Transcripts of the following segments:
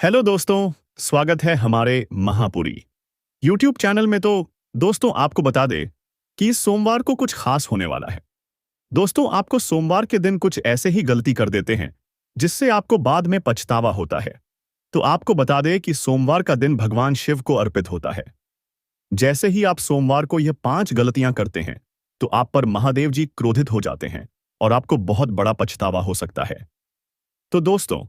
Hello दोस्तों, स्वागत है हमारे महापुरी यूट्यूब चैनल में। तो दोस्तों आपको बता दे कि इस सोमवार को कुछ खास होने वाला है। दोस्तों आपको सोमवार के दिन कुछ ऐसे ही गलती कर देते हैं जिससे आपको बाद में पछतावा होता है। तो आपको बता दे कि सोमवार का दिन भगवान शिव को अर्पित होता है। जैसे ही आप सोमवार को यह 5 गलतियां करते हैं तो आप पर महादेव जी क्रोधित हो जाते हैं और आपको बहुत बड़ा पछतावा हो सकता है। तो दोस्तों,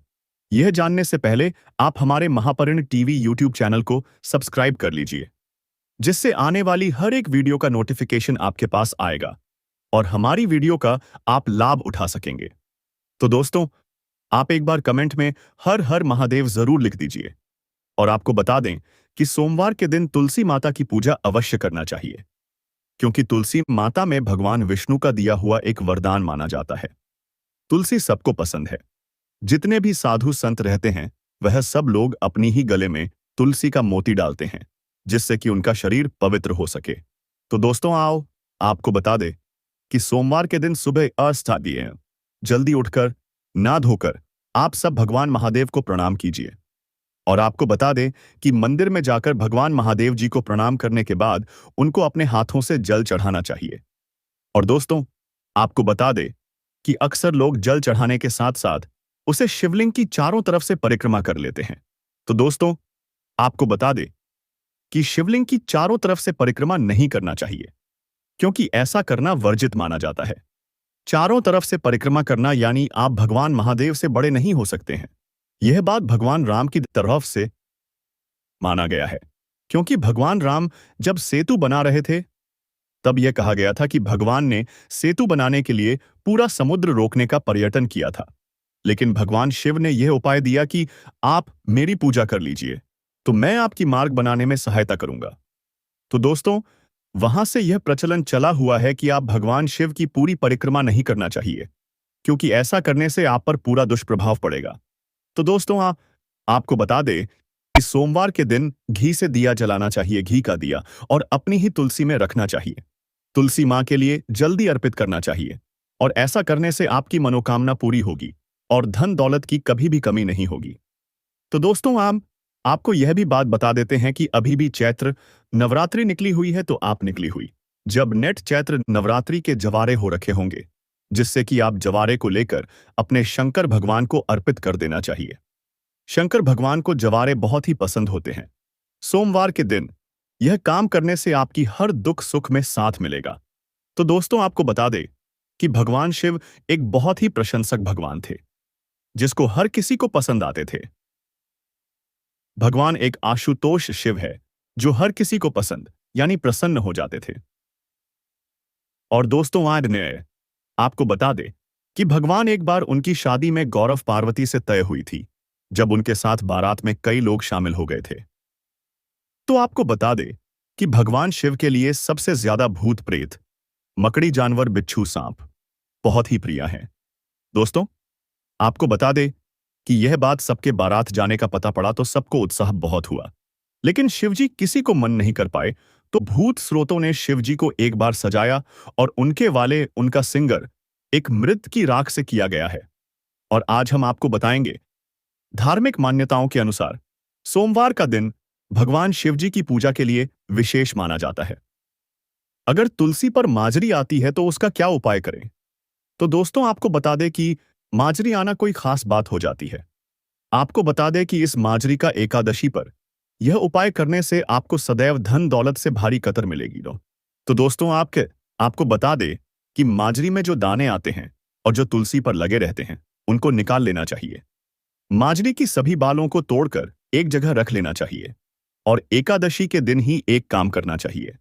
यह जानने से पहले आप हमारे महापरिण टीवी यूट्यूब चैनल को सब्सक्राइब कर लीजिए, जिससे आने वाली हर एक वीडियो का नोटिफिकेशन आपके पास आएगा और हमारी वीडियो का आप लाभ उठा सकेंगे। तो दोस्तों, आप एक बार कमेंट में हर हर महादेव जरूर लिख दीजिए। और आपको बता दें कि सोमवार के दिन तुलसी माता की पूजा अवश्य करना चाहिए, क्योंकि तुलसी माता में भगवान विष्णु का दिया हुआ एक वरदान माना जाता है। तुलसी सबको पसंद है। जितने भी साधु संत रहते हैं वह सब लोग अपनी ही गले में तुलसी का मोती डालते हैं, जिससे कि उनका शरीर पवित्र हो सके। तो दोस्तों आओ आपको बता दे कि सोमवार के दिन सुबह अस्तादिए जल्दी उठकर ना धोकर आप सब भगवान महादेव को प्रणाम कीजिए। और आपको बता दें कि मंदिर में जाकर भगवान महादेव जी को प्रणाम करने के बाद उनको अपने हाथों से जल चढ़ाना चाहिए। और दोस्तों, आपको बता दें कि अक्सर लोग जल चढ़ाने के साथ साथ उसे शिवलिंग की चारों तरफ से परिक्रमा कर लेते हैं। तो दोस्तों, आपको बता दें कि शिवलिंग की चारों तरफ से परिक्रमा नहीं करना चाहिए, क्योंकि ऐसा करना वर्जित माना जाता है। चारों तरफ से परिक्रमा करना यानी आप भगवान महादेव से बड़े नहीं हो सकते हैं। यह बात भगवान राम की तरफ से माना गया है, क्योंकि भगवान राम जब सेतु बना रहे थे तब यह कहा गया था कि भगवान ने सेतु बनाने के लिए पूरा समुद्र रोकने का पर्यटन किया था। लेकिन भगवान शिव ने यह उपाय दिया कि आप मेरी पूजा कर लीजिए, तो मैं आपकी मार्ग बनाने में सहायता करूंगा। तो दोस्तों, वहां से यह प्रचलन चला हुआ है कि आप भगवान शिव की पूरी परिक्रमा नहीं करना चाहिए, क्योंकि ऐसा करने से आप पर पूरा दुष्प्रभाव पड़ेगा। तो दोस्तों, आपको बता दें कि सोमवार के दिन घी से दिया जलाना चाहिए, घी का दिया, और अपनी ही तुलसी में रखना चाहिए। तुलसी मां के लिए जल्दी अर्पित करना चाहिए, और ऐसा करने से आपकी मनोकामना पूरी होगी और धन दौलत की कभी भी कमी नहीं होगी। तो दोस्तों, आपको यह भी बात बता देते हैं कि अभी भी चैत्र नवरात्रि निकली हुई है, तो आप निकली हुई जब नेट चैत्र नवरात्रि के जवारे हो रखे होंगे, जिससे कि आप जवारे को लेकर अपने शंकर भगवान को अर्पित कर देना चाहिए। शंकर भगवान को जवारे बहुत ही पसंद होते हैं। सोमवार के दिन यह काम करने से आपकी हर दुख सुख में साथ मिलेगा। तो दोस्तों, आपको बता दें कि भगवान शिव एक बहुत ही प्रशंसक भगवान थे, जिसको हर किसी को पसंद आते थे। भगवान एक आशुतोष शिव है, जो हर किसी को पसंद यानी प्रसन्न हो जाते थे। और दोस्तों, आज ने आपको बता दे कि भगवान एक बार उनकी शादी में गौरव पार्वती से तय हुई थी, जब उनके साथ बारात में कई लोग शामिल हो गए थे। तो आपको बता दे कि भगवान शिव के लिए सबसे ज्यादा भूत प्रेत, मकड़ी जानवर, बिच्छू, सांप बहुत ही प्रिय हैं। दोस्तों, आपको बता दे कि यह बात सबके बारात जाने का पता पड़ा तो सबको उत्साह बहुत हुआ, लेकिन शिवजी किसी को मन नहीं कर पाए। तो भूत स्रोतों ने शिवजी को एक बार सजाया और उनके वाले उनका सिंगर एक मृत की राख से किया गया है। और आज हम आपको बताएंगे, धार्मिक मान्यताओं के अनुसार सोमवार का दिन भगवान शिवजी की पूजा के लिए विशेष माना जाता है। अगर तुलसी पर माजरी आती है तो उसका क्या उपाय करें? तो दोस्तों, आपको बता दें कि माजरी आना कोई खास बात हो जाती है। आपको बता दें कि इस माजरी का एकादशी पर यह उपाय करने से आपको सदैव धन दौलत से भारी कतर मिलेगी। तो दोस्तों, आपको बता दें कि माजरी में जो दाने आते हैं और जो तुलसी पर लगे रहते हैं, उनको निकाल लेना चाहिए। माजरी की सभी बालों को तोड़कर एक जगह रख लेना चाहिए और एकादशी के दिन ही एक काम करना चाहिए।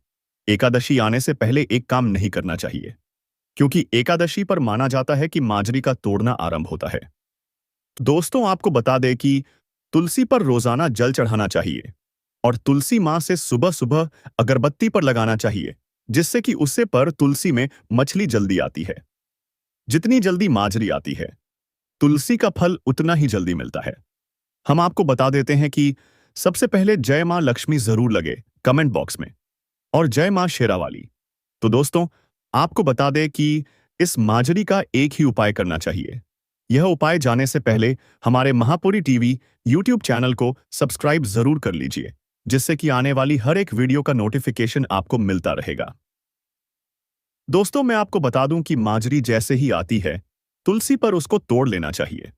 एकादशी आने से पहले एक काम नहीं करना चाहिए, क्योंकि एकादशी पर माना जाता है कि माजरी का तोड़ना आरंभ होता है। तो दोस्तों, आपको बता दें कि तुलसी पर रोजाना जल चढ़ाना चाहिए और तुलसी मां से सुबह सुबह अगरबत्ती पर लगाना चाहिए, जिससे कि उससे पर तुलसी में मछली जल्दी आती है। जितनी जल्दी माजरी आती है, तुलसी का फल उतना ही जल्दी मिलता है। हम आपको बता देते हैं कि सबसे पहले जय मां लक्ष्मी जरूर लगे कमेंट बॉक्स में, और जय मां शेरावाली। तो दोस्तों, आपको बता दें कि इस माजरी का एक ही उपाय करना चाहिए यह उपाय जाने से पहले हमारे महापुरी टीवी यूट्यूब चैनल को सब्सक्राइब जरूर कर लीजिए, जिससे कि आने वाली हर एक वीडियो का नोटिफिकेशन आपको मिलता रहेगा। दोस्तों, मैं आपको बता दूं कि माजरी जैसे ही आती है, तुलसी पर उसको तोड़ लेना चाहिए।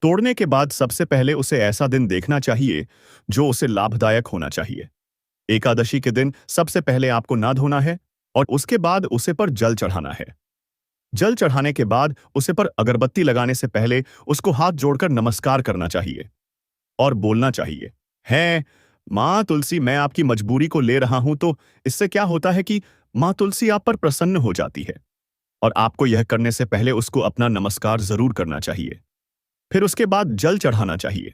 तोड़ने के बाद सबसे पहले उसे ऐसा दिन देखना चाहिए जो उसे लाभदायक होना चाहिए। एकादशी के दिन सबसे पहले आपको ना धोना है और उसके बाद उसे पर जल चढ़ाना है। जल चढ़ाने के बाद उसे पर अगरबत्ती लगाने से पहले उसको हाथ जोड़कर नमस्कार करना चाहिए और बोलना चाहिए, है माँ तुलसी, मैं आपकी मजबूरी को ले रहा हूं। तो इससे क्या होता है कि माँ तुलसी आप पर प्रसन्न हो जाती है। और आपको यह करने से पहले उसको अपना नमस्कार जरूर करना चाहिए। फिर उसके बाद जल चढ़ाना चाहिए।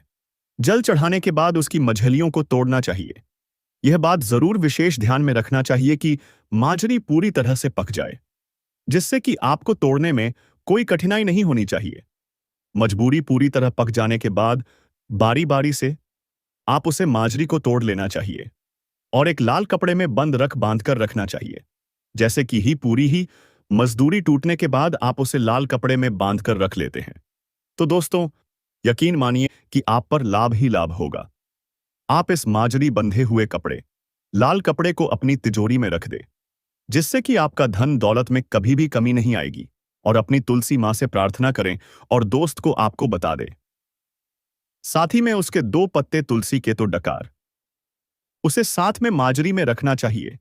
जल चढ़ाने के बाद उसकी मझलियों को तोड़ना चाहिए। यह बात जरूर विशेष ध्यान में रखना चाहिए कि माजरी पूरी तरह से पक जाए, जिससे कि आपको तोड़ने में कोई कठिनाई नहीं होनी चाहिए। मजबूरी पूरी तरह पक जाने के बाद बारी बारी से आप उसे माजरी को तोड़ लेना चाहिए और एक लाल कपड़े में बंद रख बांध कर रखना चाहिए। जैसे कि ही पूरी ही मजदूरी टूटने के बाद आप उसे लाल कपड़े में बांध कर रख लेते हैं, तो दोस्तों यकीन मानिए कि आप पर लाभ ही लाभ होगा। आप इस माजरी बंधे हुए कपड़े, लाल कपड़े को अपनी तिजोरी में रख दे, जिससे कि आपका धन दौलत में कभी भी कमी नहीं आएगी। और अपनी तुलसी माँ से प्रार्थना करें और दोस्त को आपको बता दे। साथ ही में उसके 2 पत्ते तुलसी के तो डकार उसे साथ में माजरी में रखना चाहिए।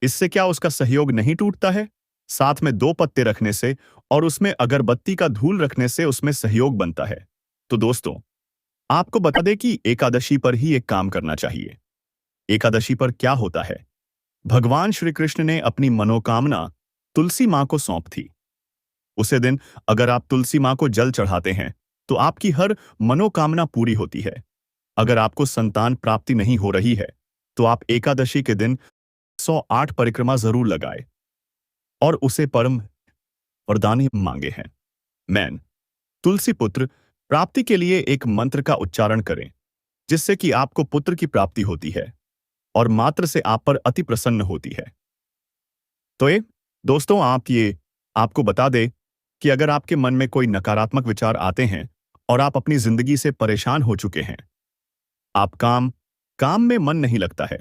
इससे क्या उसका सहयोग नहीं टूटता है? साथ में 2 पत्ते रखने से और उसमें अगरबत्ती का धूल रखने से उसमें सहयोग बनता है। तो दोस्तों, आपको बता दें कि एकादशी पर ही एक काम करना चाहिए। एकादशी पर क्या होता है? भगवान श्री कृष्ण ने अपनी मनोकामना तुलसी मां को सौंप थी। उसे दिन अगर आप तुलसी मां को जल चढ़ाते हैं तो आपकी हर मनोकामना पूरी होती है। अगर आपको संतान प्राप्ति नहीं हो रही है तो आप एकादशी के दिन 108 परिक्रमा जरूर लगाए और उसे परम वरदान मांगे हैं। मैन तुलसी पुत्र प्राप्ति के लिए एक मंत्र का उच्चारण करें, जिससे कि आपको पुत्र की प्राप्ति होती है और मात्र से आप पर अति प्रसन्न होती है। तो ये दोस्तों, आपको बता दे कि अगर आपके मन में कोई नकारात्मक विचार आते हैं और आप अपनी जिंदगी से परेशान हो चुके हैं, आप काम में मन नहीं लगता है,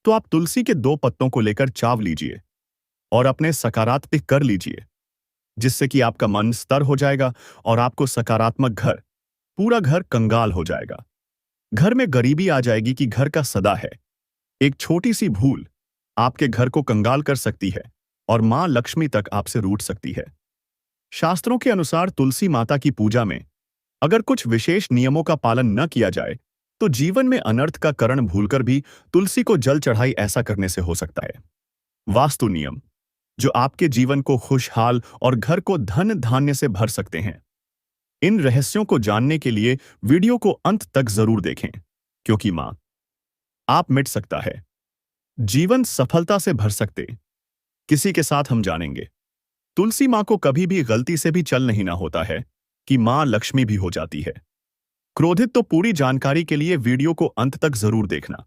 तो आप तुलसी के 2 पत्तों को लेकर चाव लीजिए और अपने सकारात्मक कर लीजिए, जिससे कि आपका मन स्थिर हो जाएगा और आपको सकारात्मक पूरा घर कंगाल हो जाएगा। घर में गरीबी आ जाएगी कि घर का सदा है। एक छोटी सी भूल आपके घर को कंगाल कर सकती है और मां लक्ष्मी तक आपसे रूठ सकती है। शास्त्रों के अनुसार तुलसी माता की पूजा में अगर कुछ विशेष नियमों का पालन न किया जाए तो जीवन में अनर्थ का कारण भूलकर भी तुलसी को जल चढ़ाई ऐसा करने से हो सकता है। वास्तु नियम जो आपके जीवन को खुशहाल और घर को धन धान्य से भर सकते हैं। इन रहस्यों को जानने के लिए वीडियो को अंत तक जरूर देखें, क्योंकि मां आप मिट सकता है, जीवन सफलता से भर सकते किसी के साथ हम जानेंगे। तुलसी मां को कभी भी गलती से भी चल नहीं ना होता है कि मां लक्ष्मी भी हो जाती है क्रोधित। तो पूरी जानकारी के लिए वीडियो को अंत तक जरूर देखना।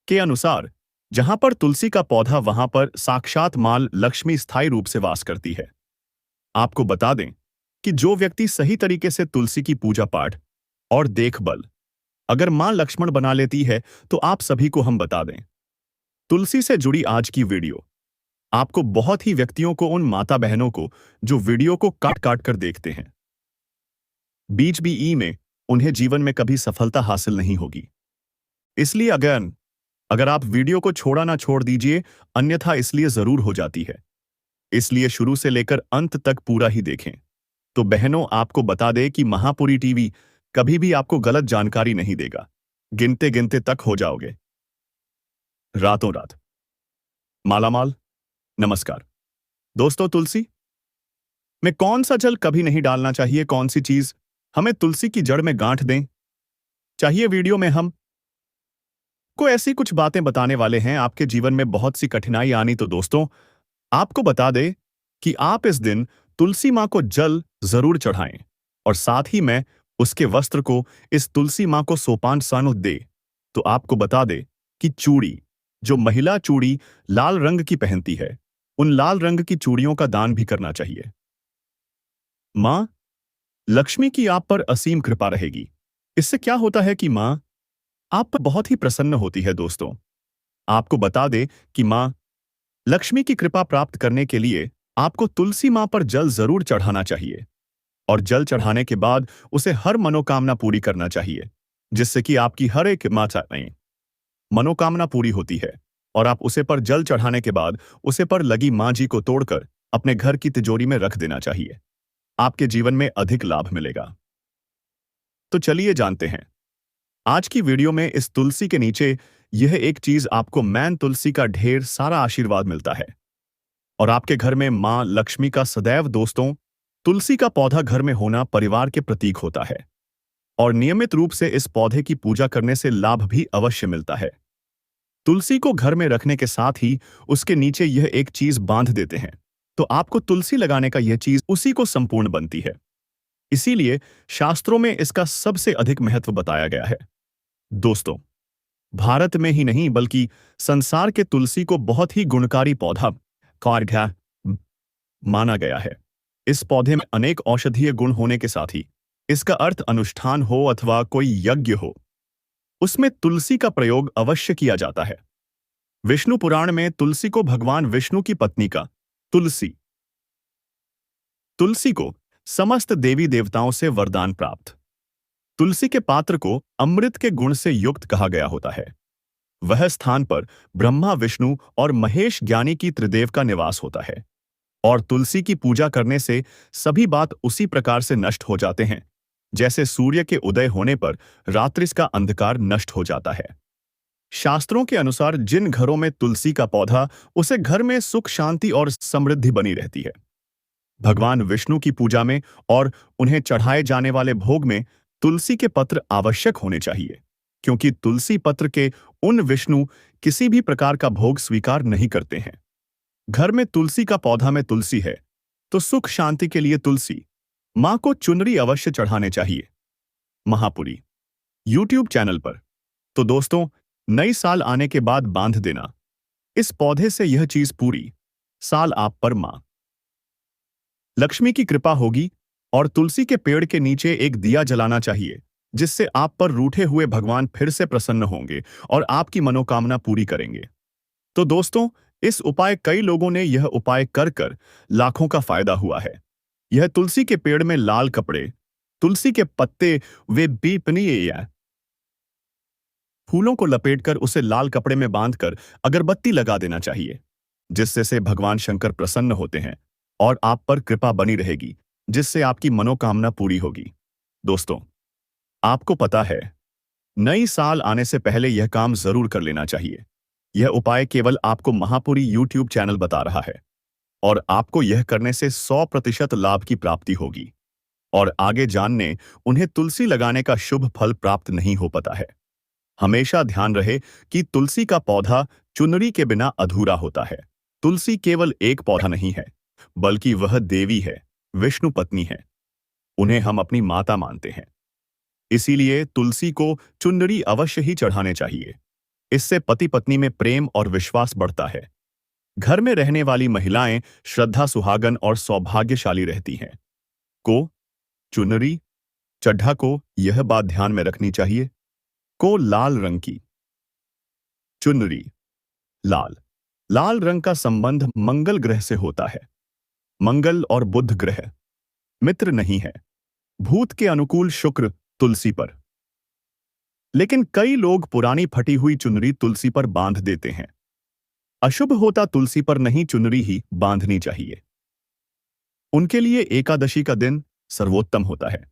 के अनुसार जहां पर तुलसी का पौधा वहां पर साक्षात मां लक्ष्मी स्थायी रूप से वास करती है। आपको बता दें कि जो व्यक्ति सही तरीके से तुलसी की पूजा पाठ और देखभाल अगर मां लक्ष्मण बना लेती है, तो आप सभी को हम बता दें, तुलसी से जुड़ी आज की वीडियो आपको बहुत ही व्यक्तियों को, उन माता बहनों को जो वीडियो को काट काट कर देखते हैं, बीच बीई में उन्हें जीवन में कभी सफलता हासिल नहीं होगी। इसलिए अगर आप वीडियो को छोड़ा ना छोड़ दीजिए, अन्यथा इसलिए जरूर हो जाती है। इसलिए शुरू से लेकर अंत तक पूरा ही देखें। तो बहनों, आपको बता दें कि महापुरी टीवी कभी भी आपको गलत जानकारी नहीं देगा। गिनते गिनते तक हो जाओगे रातों रात मालामाल। नमस्कार दोस्तों, तुलसी में कौन सा जल कभी नहीं डालना चाहिए, कौन सी चीज हमें तुलसी की जड़ में गांठ दें चाहिए। वीडियो में हम को ऐसी कुछ बातें बताने वाले हैं, आपके जीवन में बहुत सी कठिनाई आनी। तो दोस्तों, आपको बता दें कि आप इस दिन तुलसी मां को जल जरूर चढ़ाएं और साथ ही में उसके वस्त्र को इस तुलसी मां को सोपान सन दे। तो आपको बता दे कि चूड़ी, जो महिला चूड़ी लाल रंग की पहनती है, उन लाल रंग की चूड़ियों का दान भी करना चाहिए। मां लक्ष्मी की आप पर असीम कृपा रहेगी। इससे क्या होता है कि माँ आप पर बहुत ही प्रसन्न होती है दोस्तों। आपको बता दे कि माँ लक्ष्मी की कृपा प्राप्त करने के लिए आपको तुलसी माँ पर जल जरूर चढ़ाना चाहिए और जल चढ़ाने के बाद उसे हर मनोकामना पूरी करना चाहिए, जिससे कि आपकी हर एक माता नहीं मनोकामना पूरी होती है। और आप उसे पर जल चढ़ाने के बाद उसे पर लगी माँ जी को तोड़कर अपने घर की तिजोरी में रख देना चाहिए। आपके जीवन में अधिक लाभ मिलेगा। तो चलिए जानते हैं आज की वीडियो में इस तुलसी के नीचे यह एक चीज आपको मैन तुलसी का ढेर सारा आशीर्वाद मिलता है और आपके घर में मां लक्ष्मी का सदैव दोस्तों तुलसी का पौधा घर में होना परिवार के प्रतीक होता है और नियमित रूप से इस पौधे की पूजा करने से लाभ भी अवश्य मिलता है। तुलसी को घर में रखने के साथ ही उसके नीचे यह एक चीज बांध देते हैं तो आपको तुलसी लगाने का यह चीज उसी को संपूर्ण बनती है। इसीलिए शास्त्रों में इसका सबसे अधिक महत्व बताया गया है। दोस्तों, भारत में ही नहीं बल्कि संसार के तुलसी को बहुत ही गुणकारी पौधा कार्घ्या माना गया है। इस पौधे में अनेक औषधीय गुण होने के साथ ही इसका अर्थ अनुष्ठान हो अथवा कोई यज्ञ हो, उसमें तुलसी का प्रयोग अवश्य किया जाता है। विष्णु पुराण में तुलसी को भगवान विष्णु की पत्नी का तुलसी तुलसी को समस्त देवी देवताओं से वरदान प्राप्त। तुलसी के पात्र को अमृत के गुण से युक्त कहा गया होता है। वह स्थान पर ब्रह्मा विष्णु और महेश ज्ञानी की त्रिदेव का निवास होता है और तुलसी की पूजा करने से सभी बात उसी प्रकार से नष्ट हो जाते हैं जैसे सूर्य के उदय होने पर रात्रि का अंधकार नष्ट हो जाता है। शास्त्रों के अनुसार जिन घरों में तुलसी का पौधा उसे घर में सुख शांति और समृद्धि बनी रहती है। भगवान विष्णु की पूजा में और उन्हें चढ़ाए जाने वाले भोग में तुलसी के पत्र आवश्यक होने चाहिए, क्योंकि तुलसी पत्र के उन विष्णु किसी भी प्रकार का भोग स्वीकार नहीं करते हैं। घर में तुलसी का पौधा में तुलसी है तो सुख शांति के लिए तुलसी मां को चुनरी अवश्य चढ़ाने चाहिए। महापुरी यूट्यूब चैनल पर। तो दोस्तों, नई साल आने के बाद बांध देना इस पौधे से यह चीज पूरी साल आप पर मां लक्ष्मी की कृपा होगी और तुलसी के पेड़ के नीचे एक दिया जलाना चाहिए, जिससे आप पर रूठे हुए भगवान फिर से प्रसन्न होंगे और आपकी मनोकामना पूरी करेंगे। तो दोस्तों, इस उपाय कई लोगों ने यह उपाय कर कर लाखों का फायदा हुआ है। यह तुलसी के पेड़ में लाल कपड़े, तुलसी के पत्ते वे बीपनी या फूलों को लपेटकर उसे लाल कपड़े में बांधकर अगरबत्ती लगा देना चाहिए, जिससे से भगवान शंकर प्रसन्न होते हैं और आप पर कृपा बनी रहेगी, जिससे आपकी मनोकामना पूरी होगी। दोस्तों, आपको पता है नई साल आने से पहले यह काम जरूर कर लेना चाहिए। यह उपाय केवल आपको महापुरी यूट्यूब चैनल बता रहा है और आपको यह करने से 100% लाभ की प्राप्ति होगी और आगे जानने उन्हें तुलसी लगाने का शुभ फल प्राप्त नहीं हो पाता है। हमेशा ध्यान रहे कि तुलसी का पौधा चुनरी के बिना अधूरा होता है। तुलसी केवल एक पौधा नहीं है, बल्कि वह देवी है, विष्णु पत्नी है। उन्हें हम अपनी माता मानते हैं। इसीलिए तुलसी को चुनरी अवश्य ही चढ़ाने चाहिए। इससे पति पत्नी में प्रेम और विश्वास बढ़ता है। घर में रहने वाली महिलाएं श्रद्धा सुहागन और सौभाग्यशाली रहती हैं। को चुनरी चड्ढा को यह बात ध्यान में रखनी चाहिए। को लाल रंग की चुनरी लाल लाल रंग का संबंध मंगल ग्रह से होता है। मंगल और बुध ग्रह मित्र नहीं है। भूत के अनुकूल शुक्र तुलसी पर। लेकिन कई लोग पुरानी फटी हुई चुनरी तुलसी पर बांध देते हैं। अशुभ होता तुलसी पर नहीं चुनरी ही बांधनी चाहिए। उनके लिए एकादशी का दिन सर्वोत्तम होता है।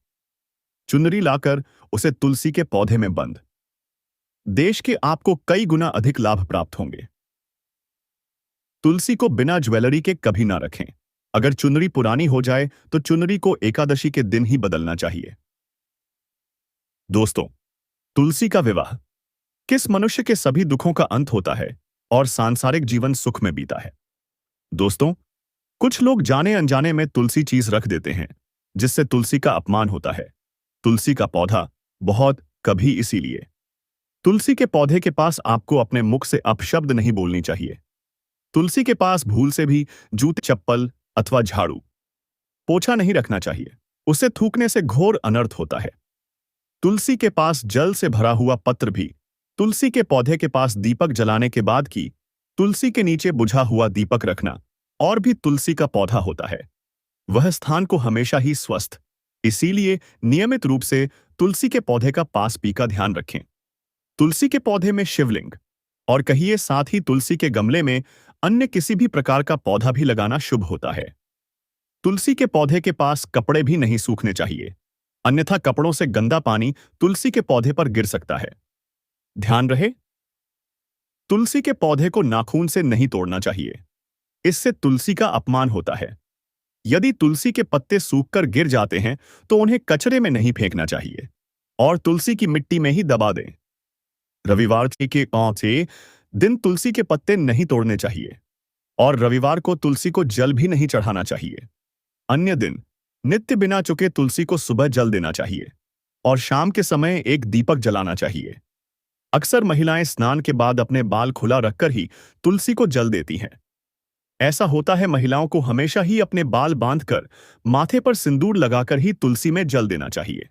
चुनरी लाकर उसे तुलसी के पौधे में बंद देश के आपको कई गुना अधिक लाभ प्राप्त होंगे। तुलसी को बिना ज्वेलरी के कभी ना रखें। अगर चुनरी पुरानी हो जाए तो चुनरी को एकादशी के दिन ही बदलना चाहिए। दोस्तों, तुलसी का विवाह किस मनुष्य के सभी दुखों का अंत होता है और सांसारिक जीवन सुख में बीता है। दोस्तों, कुछ लोग जाने अनजाने में तुलसी चीज रख देते हैं, जिससे तुलसी का अपमान होता है। तुलसी का पौधा बहुत कभी इसीलिए तुलसी के पौधे के पास आपको अपने मुख से अपशब्द नहीं बोलनी चाहिए। तुलसी के पास भूल से भी जूते चप्पल अथवा झाड़ू पोछा नहीं रखना चाहिए। उसे थूकने से घोर अनर्थ होता है। तुलसी के पास जल से भरा हुआ पत्र भी, तुलसी के पौधे के पास दीपक जलाने के बाद की, तुलसी के नीचे बुझा हुआ दीपक रखना और भी तुलसी का पौधा होता है। वह स्थान को हमेशा ही स्वस्थ, इसीलिए नियमित रूप से तुलसी के पौधे का पास पी का ध्यान रखें। तुलसी के पौधे में शिवलिंग और कहिए साथ ही तुलसी के गमले में अन्य किसी भी प्रकार का पौधा भी लगाना शुभ होता है। तुलसी के पौधे के पास कपड़े भी नहीं सूखने चाहिए, अन्यथा कपड़ों से गंदा पानी तुलसी के पौधे पर गिर सकता है। ध्यान रहे, तुलसी के पौधे को नाखून से नहीं तोड़ना चाहिए, इससे तुलसी का अपमान होता है। यदि तुलसी के पत्ते सूखकर गिर जाते हैं तो उन्हें कचरे में नहीं फेंकना चाहिए और तुलसी की मिट्टी में ही दबा दें। रविवार के से दिन तुलसी के पत्ते नहीं तोड़ने चाहिए और रविवार को तुलसी को जल भी नहीं चढ़ाना चाहिए। अन्य दिन नित्य बिना चुके तुलसी को सुबह जल देना चाहिए और शाम के समय एक दीपक जलाना चाहिए। अक्सर महिलाएं स्नान के बाद अपने बाल खुला रखकर ही तुलसी को जल देती हैं। ऐसा होता है, महिलाओं को हमेशा ही अपने बाल बांधकर माथे पर सिंदूर लगाकर ही तुलसी में जल देना चाहिए।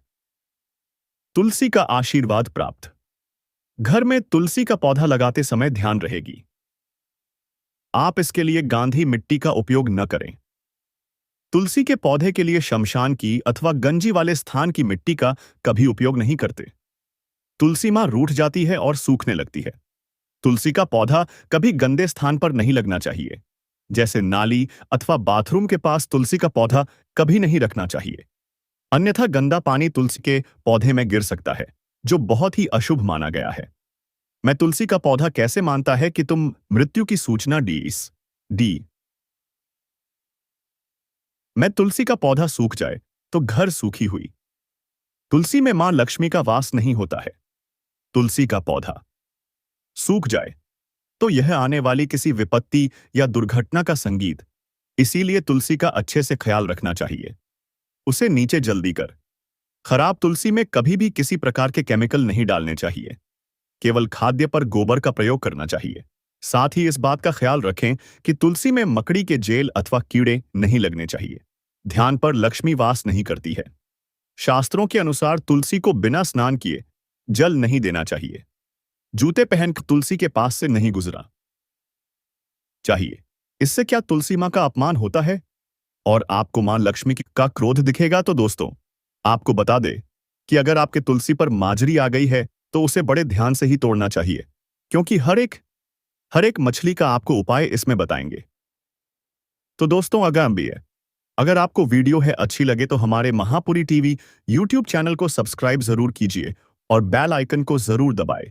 तुलसी का आशीर्वाद प्राप्त। घर में तुलसी का पौधा लगाते समय ध्यान रहेगी, आप इसके लिए गांधी मिट्टी का उपयोग न करें। तुलसी के पौधे के लिए शमशान की अथवा गंजी वाले स्थान की मिट्टी का कभी उपयोग नहीं करते। तुलसी मां रूठ जाती है और सूखने लगती है। तुलसी का पौधा कभी गंदे स्थान पर नहीं लगना चाहिए, जैसे नाली अथवा बाथरूम के पास तुलसी का पौधा कभी नहीं रखना चाहिए, अन्यथा गंदा पानी तुलसी के पौधे में गिर सकता है, जो बहुत ही अशुभ माना गया है। मैं तुलसी का पौधा कैसे मानता है कि तुम मृत्यु की सूचना डी। मैं तुलसी का पौधा सूख जाए तो घर सूखी हुई। तुलसी में मां लक्ष्मी का वास नहीं होता है। तुलसी का पौधा सूख जाए तो यह आने वाली किसी विपत्ति या दुर्घटना का संगीत, इसीलिए तुलसी का अच्छे से ख्याल रखना चाहिए। उसे नीचे जल्दी कर। खराब तुलसी में कभी भी किसी प्रकार के केमिकल नहीं डालने चाहिए, केवल खाद्य पर गोबर का प्रयोग करना चाहिए। साथ ही इस बात का ख्याल रखें कि तुलसी में मकड़ी के जेल अथवा कीड़े नहीं लगने चाहिए। ध्यान पर लक्ष्मी वास नहीं करती है। शास्त्रों के अनुसार तुलसी को बिना स्नान किए जल नहीं देना चाहिए। जूते पहनकर तुलसी के पास से नहीं गुजरा चाहिए। इससे क्या तुलसी मां का अपमान होता है और आपको मां लक्ष्मी का क्रोध दिखेगा? तो दोस्तों, आपको बता दे कि अगर आपके तुलसी पर माजरी आ गई है तो उसे बड़े ध्यान से ही तोड़ना चाहिए, क्योंकि हर एक मछली का आपको उपाय इसमें बताएंगे। तो दोस्तों, अगर आपको वीडियो है अच्छी लगे तो हमारे महापुरी टीवी यूट्यूब चैनल को सब्सक्राइब जरूर कीजिए और बेल आइकन को जरूर दबाएं,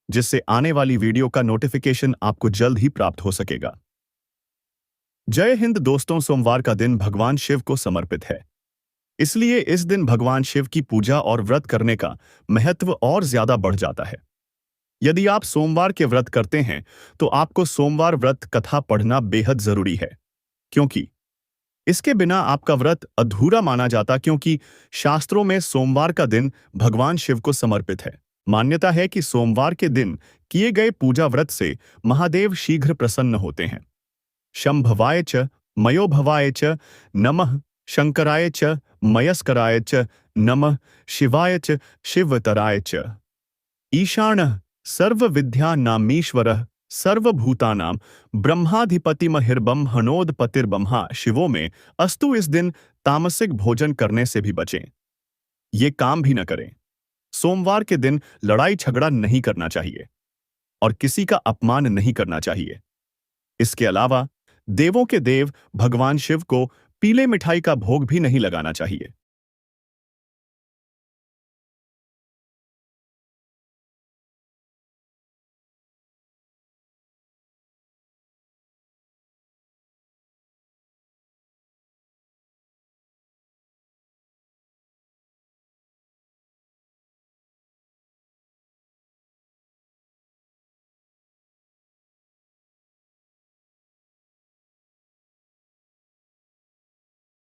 जिससे आने वाली वीडियो का नोटिफिकेशन आपको जल्द ही प्राप्त हो सकेगा। जय हिंद दोस्तों, सोमवार का दिन भगवान शिव को समर्पित है, इसलिए इस दिन भगवान शिव की पूजा और व्रत करने का महत्व और ज्यादा बढ़ जाता है। यदि आप सोमवार के व्रत करते हैं तो आपको सोमवार व्रत कथा पढ़ना बेहद जरूरी है, क्योंकि इसके बिना आपका व्रत अधूरा माना जाता, क्योंकि शास्त्रों में सोमवार का दिन भगवान शिव को समर्पित है। मान्यता है कि सोमवार के दिन किए गए पूजा व्रत से महादेव शीघ्र प्रसन्न होते हैं। शंभवाय च मयोभवाय च नमः, शंकराय च मयस्कराय च नमः, शिवाय च शिवतराय च। ईशानः सर्वविद्यानामीश्वरः सर्वभूतानां ब्रह्माधिपतिमहिर्बम हनोदपतिर्ब्रह्मा। शिवो में अस्तु। इस दिन तामसिक भोजन करने से भी बचें, ये काम भी न करें। सोमवार के दिन लड़ाई झगड़ा नहीं करना चाहिए और किसी का अपमान नहीं करना चाहिए। इसके अलावा देवों के देव भगवान शिव को पीले मिठाई का भोग भी नहीं लगाना चाहिए।